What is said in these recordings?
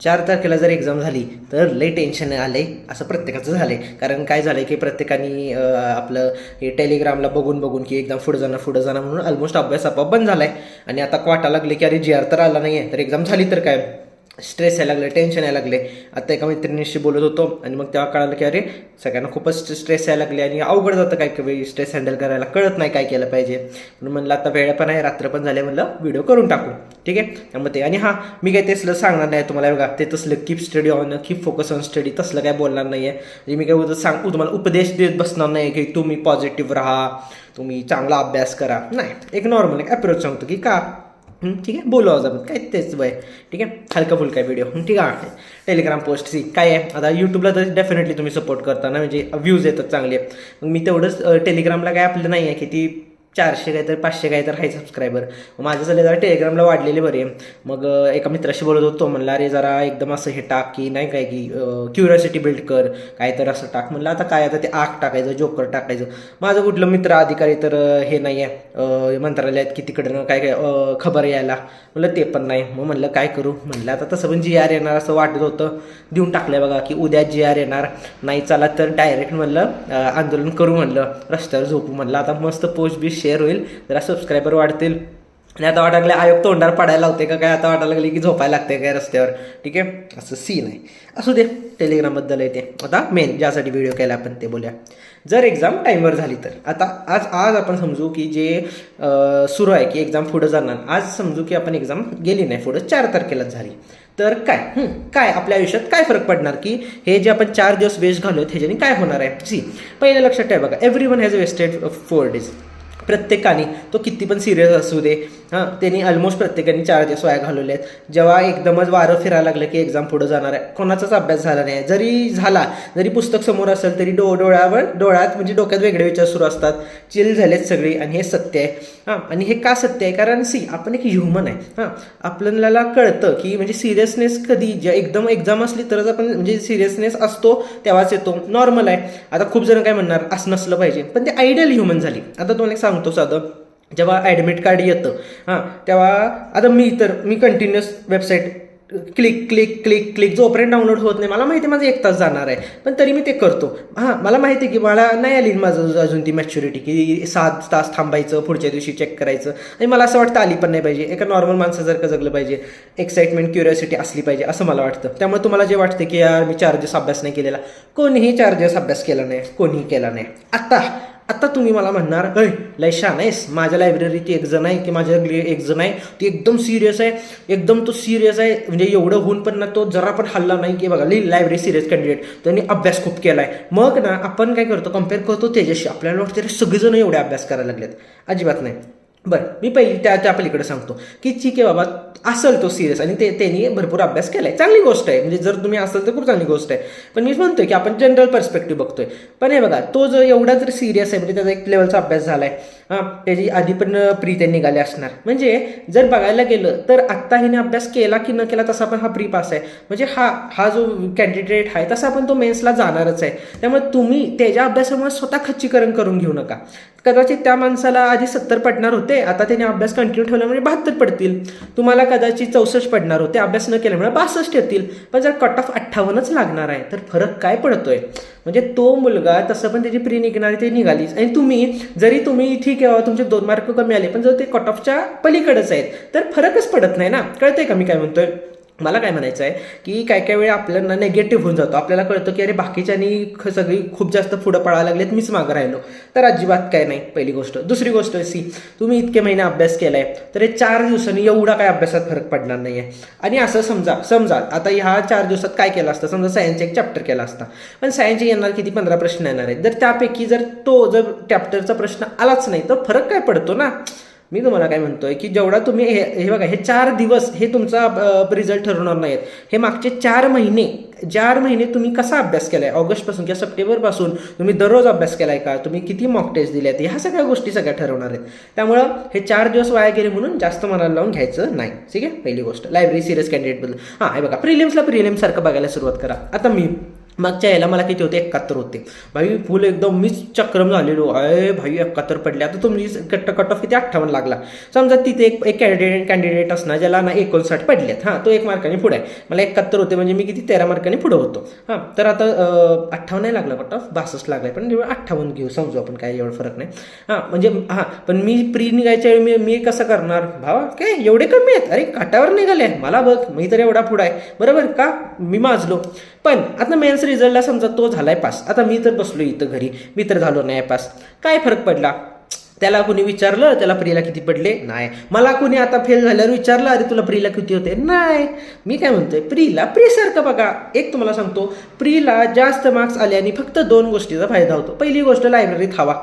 4 तारखेला जर एक्झाम झाली तर लई टेन्शन आलंय असं प्रत्येकाचं झालंय. कारण काय झालंय की प्रत्येकाने आपलं हे टेलिग्रामला बघून की एक्झाम पुढे जाणं म्हणून ऑलमोस्ट अभ्यास आपोआप बंद झालाय. आणि आता वाटा लागले की अरे GR तर आला नाही आहे, तर एक्झाम झाली तर काय, स्ट्रेस यायला लागले, टेन्शन यायला लागले. आता एका मैत्रिणीशी बोलत होतो आणि मग तेव्हा कळालं की अरे सगळ्यांना खूपच स्ट्रेस यायला लागले आणि अवघड जातं काय काही स्ट्रेस हँडल करायला, कळत नाही काय केलं पाहिजे. म्हणून म्हणलं आता वेळ पण आहे, रात्र पण झाले, म्हणलं व्हिडिओ करून टाकू. ठीक आहे. त्यामुळे ते आणि हां, मी काय तसलं सांगणार नाही तुम्हाला, बघा ते तसलं keep study on, keep focus on study तसलं काय बोलणार नाही आहे. म्हणजे मी काय तुम्हाला उपदेश देत बसणार नाही की तुम्ही पॉझिटिव्ह राहा, तुम्ही चांगला अभ्यास करा. नाही, एक नॉर्मल एक अप्रोच सांगतो की का ठीक आहे, बोलू आज आपण काय तेच वय. ठीक आहे, हलका फुलका व्हिडिओ. ठीक आहे. टेलिग्राम पोस्ट सी काय आहे, आता यूट्यूबला तर डेफिनेटली तुम्ही सपोर्ट करता ना, म्हणजे व्ह्यूज येतात चांगले. मग मी तेवढंच टेलिग्रामला काय आपलं नाही आहे की ती 400 काय तर 500 काय तर आहे सबस्क्रायबर. माझं झालं जरा टेलिग्रामला वाढलेले बरे. मग एका मित्राशी बोलत होतो, म्हणला अरे जरा एकदम असं हे टाक की नाही काय की क्युरियोसिटी बिल्ड कर, काय तर असं टाक. म्हणलं आता काय, आता ते आग टाकायचं, जोकर टाकायचं. माझं कुठलं मित्र अधिकारी तर हे नाही आहे मंत्रालयात की तिकडनं काय काय खबर यायला, म्हणलं ते पण नाही. मग म्हणलं काय करू, म्हणलं आता तसं पण GR येणार असं वाटत होतं, देऊन टाकलं बघा की उद्या GR येणार. नाही चला तर डायरेक्ट म्हणलं आंदोलन करू, म्हणलं रस्त्यावर झोपू. म्हणलं आता मस्त पोस्ट बी शेअर होईल, जरा सबस्क्रायबर वाढतील. आणि आता वाटायला लागले आयोग तोंडावर पडायला होते का काय, आता वाटायला लागले की झोपायला लागते काय रस्त्यावर. ठीक आहे, असं सीन आहे. असू दे, टेलिग्रामबद्दल आहे ते. आता मेन ज्यासाठी व्हिडिओ केला आपण ते बोलूया. जर एक्झाम टाईमवर झाली तर आता आज आपण समजू की जे सुरू आहे की एक्झाम पुढं जाणार, आज समजू की आपण एक्झाम गेली नाही पुढं, 4 तारखेलाच झाली, तर काय आपल्या आयुष्यात काय फरक पडणार की हे जे आपण 4 दिवस वेस्ट घालवत ह्याच्याने काय होणार आहे. सी पहिलं लक्षात ठेवा बघा, एव्हरीवन हॅज वेस्टेड 4 days. प्रत्येकाने तो किती पण सिरियस असू दे, हां त्यांनी ऑलमोस्ट प्रत्येकाने 4 दिवस वाया घालवले आहेत. जेव्हा एकदमच वारं फिरायला लागलं की एक्झाम पुढं जाणार आहे, कोणाचाच अभ्यास झाला नाही, जरी पुस्तक समोर असेल तरी डोळ्यात म्हणजे डोक्यात वेगळे विचार सुरू असतात, चिल झालेत सगळी. आणि हे सत्य आहे. हां, आणि हे का सत्य आहे, कारण आपण एक ह्युमन आहे. हां, आपल्याला कळतं की म्हणजे सिरियसनेस कधी एकदम एक्झाम असली तरच आपण म्हणजे सिरियसनेस असतो तेव्हाच येतो, नॉर्मल आहे. आता खूप जण काय म्हणणार असं नसलं पाहिजे, पण ते आयडियल ह्युमन झाली. आता तुम्हाला एक सांगतो साधं, जेव्हा ॲडमिट कार्ड येतं हां तेव्हा आता मी कंटिन्युअस वेबसाईट क्लिक जोपर्यंत डाउनलोड होत नाही, मला माहिती आहे माझं 1 तास जाणार आहे, पण तरी मी ते करतो. हां, मला माहिती आहे की मला नाही आली माझं अजून ती मॅच्युरिटी की 7 तास थांबायचं, पुढच्या दिवशी चेक करायचं. आणि मला असं वाटतं आली पण नाही पाहिजे. एका नॉर्मल माणसासारखं जगलं पाहिजे, एक्साइटमेंट क्युरियोसिटी असली पाहिजे असं मला वाटतं. त्यामुळे तुम्हाला जे वाटतं की यार मी 4 दिवस अभ्यास नाही केलेला, कोणीही 4 दिवस अभ्यास केला नाही, कोणीही केला नाही. आता तुम्ही मला म्हणणार लय शहाणा आहेस, माझ्या लायब्ररीत एक जण आहे की माझ्या एक जण आहे ती एकदम सिरियस आहे, एकदम तो सिरियस आहे म्हणजे एवढं होऊन पण ना तो जरा पण हल्ला नाही की बघा लायब्ररी सिरियस कॅन्डिडेट, त्यांनी अभ्यास खूप केला आहे. मग ना आपण काय करतो, कम्पेअर करतो त्याच्याशी. आपल्याला वाटतं तरी सगळेजण एवढे अभ्यास करायला लागलेत. अजिबात नाही. बरं, मी पहिली त्या पलीकडे सांगतो की ठीक आहे बाबा असेल तो सिरियस आणि त्यांनी भरपूर अभ्यास केला आहे, चांगली गोष्ट आहे. म्हणजे जर तुम्ही असाल तर खूप चांगली गोष्ट आहे. पण मी म्हणतोय की आपण जनरल पर्स्पेक्टिव्ह बघतोय. पण हे बघा, तो जो एवढा जर सिरियस आहे म्हणजे त्याचा एक लेवलचा अभ्यास झाला आहे, हां त्याची आधी पण प्री ते निघाले असणार. म्हणजे जर बघायला गेलं तर आत्ता हिने अभ्यास केला की न केला तसा पण हा प्री पास आहे. म्हणजे हा जो कॅन्डिडेट आहे तसा पण तो मेन्सला जाणारच आहे. त्यामुळे तुम्ही त्याच्या अभ्यासामुळे स्वतः खच्चीकरण करून घेऊ नका. कदाचित त्या माणसाला आधी 70 पडणार होते, आता त्याने अभ्यास कंटिन्यू ठेवल्यामुळे 72 पडतील. तुम्हाला कदाचित 64 पडणार होते, अभ्यास न केल्यामुळे 62 येतील. पण जर कट ऑफ 58च लागणार आहे तर फरक काय पडतोय. म्हणजे तो मुलगा तसं पण त्याची प्री निघणारी ते निघालीच. आणि तुम्ही ठीक आहे तुमचे 2 मार्क कमी आले, पण जर ते कट ऑफच्या पलीकडेच आहेत तर फरकच पडत नाही ना. कळतंय का मी काय म्हणतोय. मला काय म्हणायचं आहे की काय वेळा आपल्याला नेगेटिव्ह होऊन जातो. आपल्याला कळतं की अरे बाकीच्यांनी सगळी खूप जास्त पुढं पळायला लागलेत, मीच मागं राहिलो. तर अजिबात काय नाही, पहिली गोष्ट. दुसरी गोष्ट तुम्ही इतके महिने अभ्यास केलाय तर हे 4 दिवसांनी एवढा काय अभ्यासात फरक पडणार नाही आहे. आणि असं समजा आता ह्या 4 दिवसात काय केलं असतं, समजा सायन्सचा एक चॅप्टर केला असता, पण सायन्सचे येणार किती 15 प्रश्न येणार आहेत. जर त्यापैकी जर चॅप्टरचा प्रश्न आलाच नाही तर फरक काय पडतो ना. मी तुम्हाला काय म्हणतोय की जेवढा तुम्ही हे बघा, हे 4 दिवस हे तुमचा रिझल्ट ठरवणार नाहीत. हे मागचे 4 महिने तुम्ही कसा अभ्यास केलाय, ऑगस्टपासून किंवा सप्टेंबरपासून तुम्ही दररोज अभ्यास केलाय का, तुम्ही किती मॉक टेस्ट दिल्यात, ह्या सगळ्या गोष्टी सगळ्या ठरवणार आहेत. त्यामुळं हे 4 दिवस वाया गेले म्हणून जास्त मनाला लावून घ्यायचं नाही. ठीक आहे, पहिली गोष्ट. लायब्ररी सिरियस कॅन्डिडेटबद्दल हे बघा, प्रिलिम्सला प्रिलिम्स सारखं बघायला सुरुवात करा. आता मागच्या यायला मला किती होते 71 होते भाई, फुल एकदम मीच चक्रम झालेलो आहे भाई, 71 पडले. आता तुम्ही कट ऑफ किती 58 लागला समजा, तिथे एक कॅन्डिडेट असणार ज्याला ना 59 पडलेत, हां तो 1 मार्काने पुढे आहे, मला 71 होते म्हणजे मी किती 13 मार्काने पुढे होतो. हां तर आता 58 नाही लागला कट ऑफ, 62 लागलाय, पण 58 घेऊ समजू आपण, काय एवढं फरक नाही. हां म्हणजे हां पण मी प्री निघायच्या वेळी मी कसं करणार भावा, काय एवढे कमी आहेत, अरे काटावर निघाले मला बघ, मी तर एवढा पुढा आहे बरोबर का, मी माजलो. पण आता मेन्स रिझल्टला समजा तो झालाय पास, आता मी तर बसलो इथं घरी, मी तर झालो नाही पास, काय फरक पडला? त्याला कुणी विचारलं त्याला प्रीला किती पडले? नाही. मला कुणी आता फेल झाल्यावर विचारलं अरे तुला प्रीला किती होते? नाही. मी काय म्हणतोय, प्रीसारखं बघा, एक तुम्हाला सांगतो, प्रीला जास्त मार्क्स आल्याने फक्त 2 गोष्टीचा फायदा होतो. पहिली गोष्ट, लायब्ररीत हवा,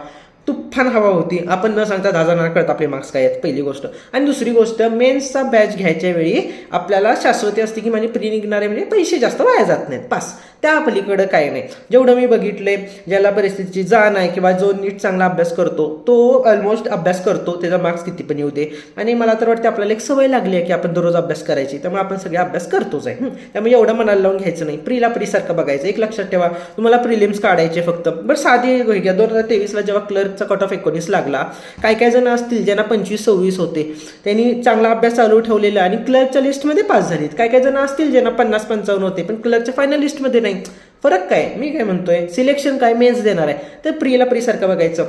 तुफान हवा होती, आपण न सांगता 10 जणांना कळत आपले मार्क्स काय आहेत, पहिली गोष्ट. आणि दुसरी गोष्ट, मेन्सचा बॅच घ्यायच्या वेळी आपल्याला शाश्वती असते की म्हणजे प्री निघणारे म्हणजे पैसे जास्त वाया जात नाहीत, पास. त्या पलीकडं काय नाही. जेवढं मी बघितले, ज्याला परिस्थितीची जाण आहे किंवा जो नीट चांगला अभ्यास करतो तो ऑलमोस्ट अभ्यास करतो, त्याचा मार्क्स किती पण येऊ दे. आणि मला तर वाटतं आपल्याला एक सवय लागली आहे की आपण दररोज अभ्यास करायची, त्यामुळे आपण सगळे अभ्यास करतोच आहे. त्यामुळे एवढं मनाला लावून घ्यायचं नाही, प्रीसारखं बघायचं. एक लक्षात ठेवा, तुम्हाला प्रिलिम्स काढायचे फक्त, बरं साधी घ्या. 2023ला जेव्हा क्लर्कचा कट ऑफ 19 लागला, काय जण असतील ज्यांना 25-26 होते, त्यांनी चांगला अभ्यास चालू ठेवलेला आणि क्लर्कच्या लिस्टमध्ये पास झालीत. काय जण असतील ज्यांना 50-55 होते पण क्लर्कच्या फायनल लिस्टमध्ये नाही. फरक काय, मी काय म्हणतोय, सिलेक्शन काय मेन्स देणार आहे, तर प्रीसारखं बघायचं.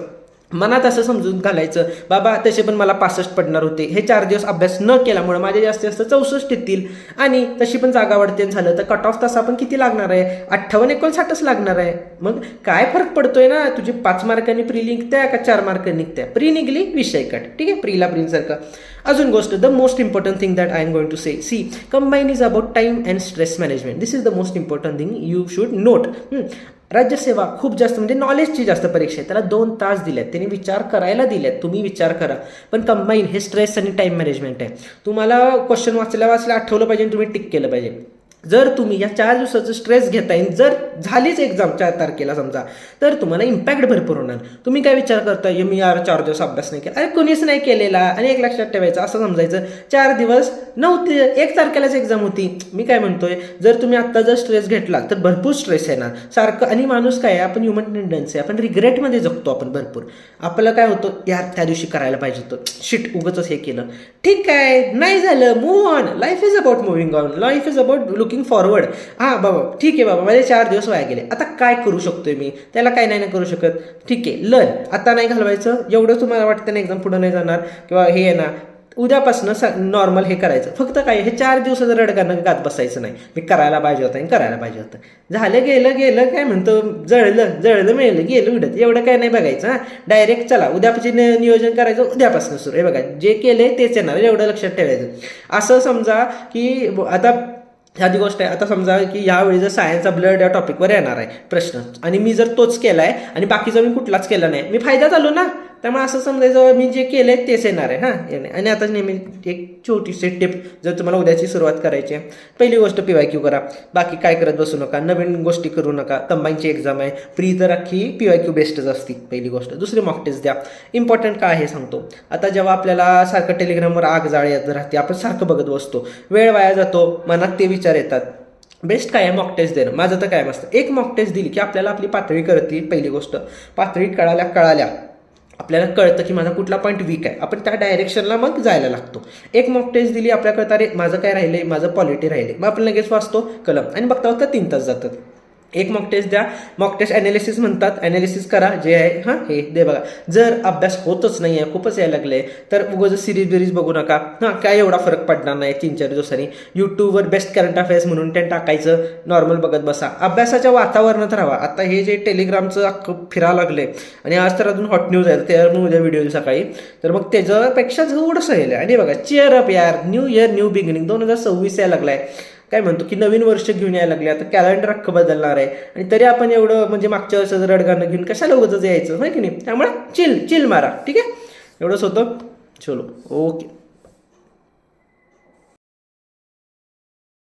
मनात असं समजून घालायचं, बाबा तसे पण मला 65 पडणार होते, हे 4 दिवस अभ्यास न केल्यामुळे माझे जास्तीत जास्त 64 येतील, आणि तशी पण जागा वाढते झालं तर कट ऑफ तसा पण किती लागणार आहे, 58-59च लागणार आहे. मग काय फरक पडतोय ना, तुझी 5 मार्कांनी प्री निघत्या का 4 मार्कांनी निघत्या, प्री निघली विषय कट, ठीक आहे. प्रीसारखं. अजून गोष्ट, the most important thing that I am going to say, C combine is about time and stress management. This is the most important thing you should note. राज्यसेवा खूप जास्त म्हणजे नॉलेजची जास्त परीक्षा आहे, त्याला 2 तास दिल्यात, त्यांनी विचार करायला दिल्यात, तुम्ही विचार करा. पण कंबाईन हे स्ट्रेस आणि टाइम मॅनेजमेंट आहे. तुम्हाला क्वेश्चन वाचल्या आठवलं पाहिजे, तुम्ही टिक केलं पाहिजे. जर तुम्ही या 4 दिवसाचं स्ट्रेस घेताय, जर झालीच एक्झाम 4 तारखेला समजा, तर तुम्हाला इम्पॅक्ट भरपूर होणार. तुम्ही काय विचार करताय, मी यार 4 दिवस अभ्यास नाही केला, अरे कोणीच नाही केलेला. आणि एक लक्षात ठेवायचं, असं समजायचं 4 दिवस नव्हते, 1 तारखेलाच एक्झाम होती. मी काय म्हणतोय, जर तुम्ही आत्ता जर स्ट्रेस घेतला तर भरपूर स्ट्रेस येणार सारखं. आणि माणूस काय आहे, आपण ह्युमन टेंडन्सी आहे, आपण रिग्रेटमध्ये जगतो आपण भरपूर. आपलं काय होतं, यार त्या दिवशी करायला पाहिजे होतं, शिट उगाचच हे केलं, ठीक आहे नाही झालं, move on. Life is about moving on, life is about looking forward. हां बाबा ठीक आहे बाबा, माझे 4 दिवस वाया गेले, आता काय करू शकतोय मी, त्याला काय नाही करू शकत, ठीक आहे लर्न. आता नाही घालवायचं, एवढं तुम्हाला वाटतं ना एक्झाम पुढं नाही जाणार किंवा हे आहे ना, उद्यापासून नॉर्मल हे करायचं. फक्त काय, हे 4 दिवसाचं रडगाणं गात बसायचं नाही, मी करायला पाहिजे होतं. झालं गेलं काय म्हणतो, जळलं मिळलं गेलं उडत, एवढं काय नाही बघायचं. हां डायरेक्ट चला उद्यापासून नियोजन करायचं, उद्यापासून सुरू. हे बघा जे केलंय तेच येणार, एवढं लक्षात ठेवायचं. असं समजा की आता साधी गोष्ट आहे, आता समजा की यावेळी जर सायन्सचा ब्लड या टॉपिकवर येणार आहे प्रश्न, आणि मी जर तोच केलाय आणि बाकीचा मी कुठलाच केला नाही, मी फायदा झालो ना. त्यामुळे असं समजायचं मी जे केलंय तेच येणार आहे. हां आणि आता नेहमी एक छोटीशी टिप, जर तुम्हाला उद्याची सुरुवात करायची आहे, पहिली गोष्ट PYQ करा, बाकी काय करत बसू नका, नवीन गोष्टी करू नका. कंबाईनची एक्झाम आहे, प्री तर अख्खी PYQ बेस्टच असते पहिली गोष्ट. दुसरी मॉक टेस्ट द्या. इम्पॉर्टंट काय आहे सांगतो, आता जेव्हा आपल्याला सारखं टेलिग्रामवर आग जाळ येत राहते, आपण सारखं बघत बसतो, वेळ वाया जातो, मनात ते विचार येतात. बेस्ट काय आहे, मॉक टेस्ट देणं. माझं तर काय मस्त, एक मॉक टेस्ट दिली की आपल्याला आपली पातळी कळते. पहिली गोष्ट, पातळी कळाल्या आपल्याला कळतं की माझा कुठला पॉईंट वीक आहे, आपण त्या डायरेक्शनला मग जायला लागतो. एक मॉक टेस्ट दिली, आपल्याला कळतं अरे माझं काय राहिलंय, माझं पॉलिटी राहिले, मग आपण लगेच वाचतो कलम आणि बघता 3 तास जातात. एक मॉक टेस्ट द्या, मॉक टेस्ट ॲनालिसिस म्हणतात, ॲनालिसिस करा जे आहे. हां हे दे बघा, जर अभ्यास होतच नाही आहे, खूपच यायला लागले, तर उगाच सिरीज बघू नका. हां काय एवढा फरक पडणार नाही 3-4 दिवसांनी. यूट्यूबवर बेस्ट करंट अफेअर्स म्हणून ते टाकायचं, नॉर्मल बघत बसा, अभ्यासाच्या वातावरणात राहा. आता हे जे टेलिग्रामचं अख्खं फिरायला लागले आणि आज तर अजून हॉट न्यूज आहे, त्यावर मग उद्या व्हिडिओ सकाळी, तर मग त्याच्यापेक्षा थोडंसं येईल. आणि बघा चिअर अप यार, न्यू इयर न्यू बिगिनिंग, 2026 यायला लागलाय. काय म्हणतो की नवीन वर्ष घेऊन यायला लागले, आता कॅलेंडर अख्खं बदलणार आहे, आणि तरी आपण एवढं म्हणजे मागच्या वर्षाचं रडगाणं घेऊन कशाला उगाच यायचं, होय की नाही. त्यामुळे चिल मारा, ठीक आहे. एवढंच होतं, चलो ओके.